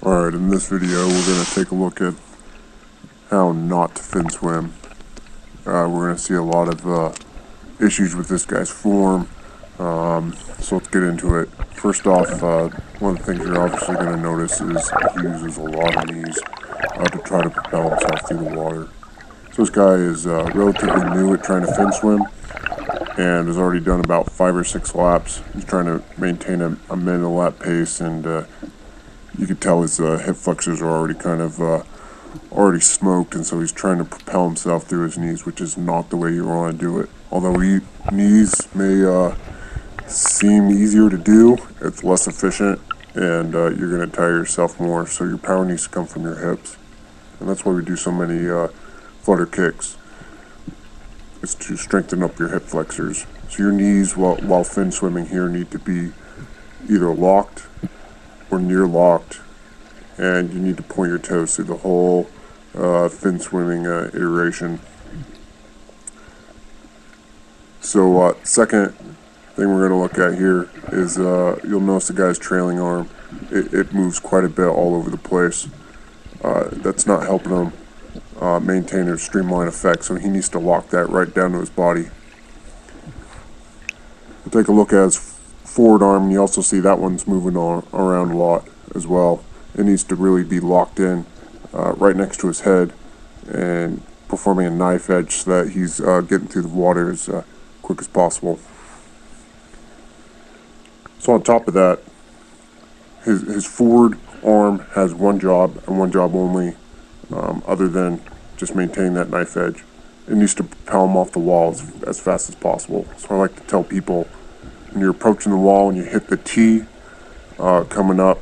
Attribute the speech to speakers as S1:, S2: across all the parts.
S1: Alright, in this video we're going to take a look at how not to fin swim. We're going to see a lot of issues with this guy's form, so let's get into it. First off, one of the things you're obviously going to notice is he uses a lot of knees to try to propel himself through the water. So this guy is relatively new at trying to fin swim and has already done about 5 or 6 laps. He's trying to maintain a minute a lap pace, and you can tell his hip flexors are already kind of already smoked, and so he's trying to propel himself through his knees, which is not the way you want to do it. Although knees may seem easier to do, it's less efficient, and you're going to tire yourself more. So your power needs to come from your hips, and that's why we do so many flutter kicks. It's to strengthen up your hip flexors. So your knees, while fin swimming here, need to be either locked or near locked, and you need to point your toes through the whole fin swimming iteration. So second thing we're going to look at here is you'll notice the guy's trailing arm. It moves quite a bit all over the place. That's not helping him maintain a streamline effect, so he needs to lock that right down to his body. We'll take a look at his forward arm, and you also see that one's moving around a lot as well. It needs to really be locked in right next to his head and performing a knife edge so that he's getting through the water as quick as possible. So on top of that, his forward arm has one job and one job only, other than just maintain that knife edge. It needs to propel him off the wall as fast as possible. So I like to tell people, when you're approaching the wall and you hit the T coming up,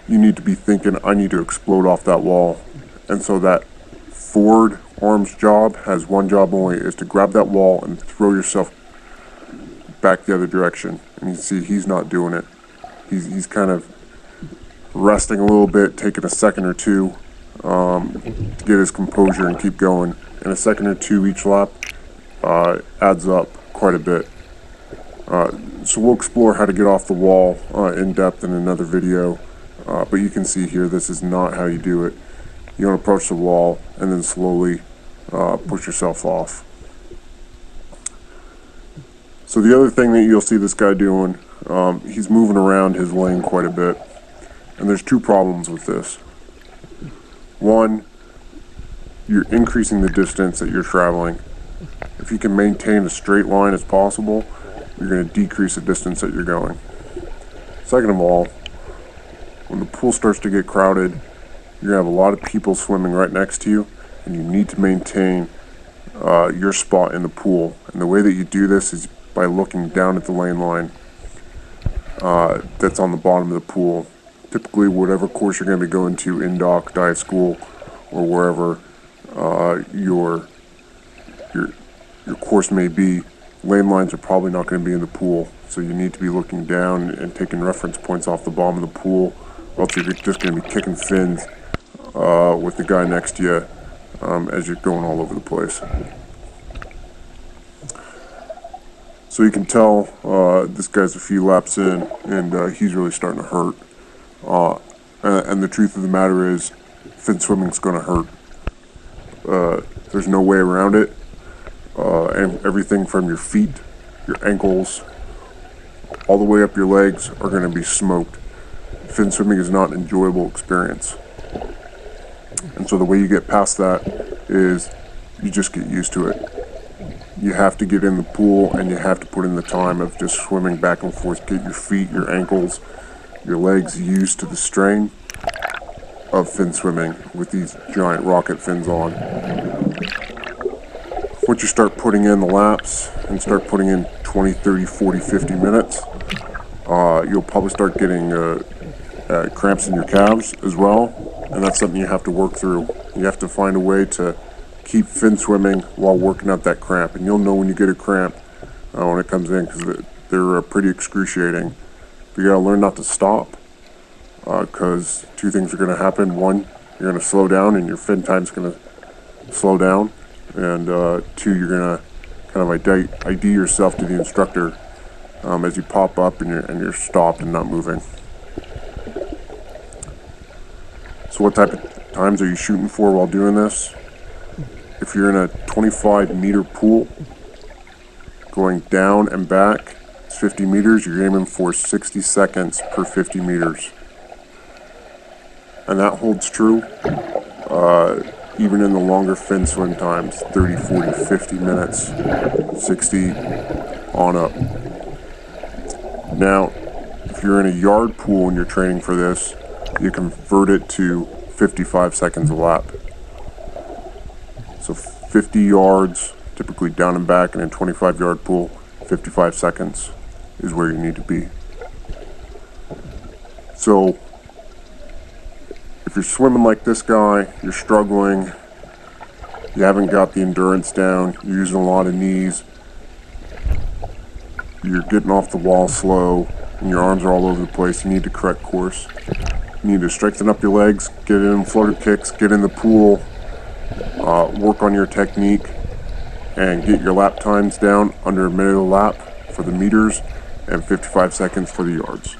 S1: you need to be thinking, I need to explode off that wall. And so that forward arm's job has one job only, is to grab that wall and throw yourself back the other direction. And you see he's not doing it. He's kind of resting a little bit, taking a second or two to get his composure and keep going. And a second or two each lap adds up quite a bit. So we'll explore how to get off the wall in depth in another video, but you can see here this is not how you do it. You don't approach the wall and then slowly push yourself off. So the other thing that you'll see this guy doing, he's moving around his lane quite a bit, and there's two problems with this. One, you're increasing the distance that you're traveling. If you can maintain a straight line as possible, you're going to decrease the distance that you're going. Second of all, when the pool starts to get crowded, you're going to have a lot of people swimming right next to you, and you need to maintain your spot in the pool. And the way that you do this is by looking down at the lane line that's on the bottom of the pool. Typically, whatever course you're going to be going to, in dock, dive school, or wherever your course may be, lane lines are probably not going to be in the pool. So you need to be looking down and taking reference points off the bottom of the pool, or else you're just going to be kicking fins with the guy next to you as you're going all over the place. So you can tell this guy's a few laps in, and he's really starting to hurt. And the truth of the matter is, fin swimming's going to hurt. There's no way around it. And everything from your feet, your ankles, all the way up your legs are going to be smoked. Fin swimming is not an enjoyable experience. And so the way you get past that is you just get used to it. You have to get in the pool, and you have to put in the time of just swimming back and forth. Get your feet, your ankles, your legs used to the strain of fin swimming with these giant rocket fins on. Once you start putting in the laps and start putting in 20, 30, 40, 50 minutes, you'll probably start getting cramps in your calves as well, and that's something you have to work through. You have to find a way to keep fin swimming while working out that cramp, and you'll know when you get a cramp when it comes in, because they're pretty excruciating. But you gotta learn not to stop, because two things are going to happen. One, you're going to slow down, and your fin time's going to slow down. And two, you're going to kind of ID yourself to the instructor as you pop up and you're stopped and not moving. So what type of times are you shooting for while doing this? If you're in a 25-meter pool, going down and back, it's 50 meters, you're aiming for 60 seconds per 50 meters. And that holds true even in the longer fin swim times, 30, 40, 50 minutes, 60 on up. Now, if you're in a yard pool and you're training for this, you convert it to 55 seconds a lap. So 50 yards, typically down and back in a 25-yard pool, 55 seconds is where you need to be. So if you're swimming like this guy, you're struggling, you haven't got the endurance down, you're using a lot of knees, you're getting off the wall slow, and your arms are all over the place, you need to correct course. You need to strengthen up your legs, get in floater kicks, get in the pool, work on your technique, and get your lap times down under a minute a lap for the meters and 55 seconds for the yards.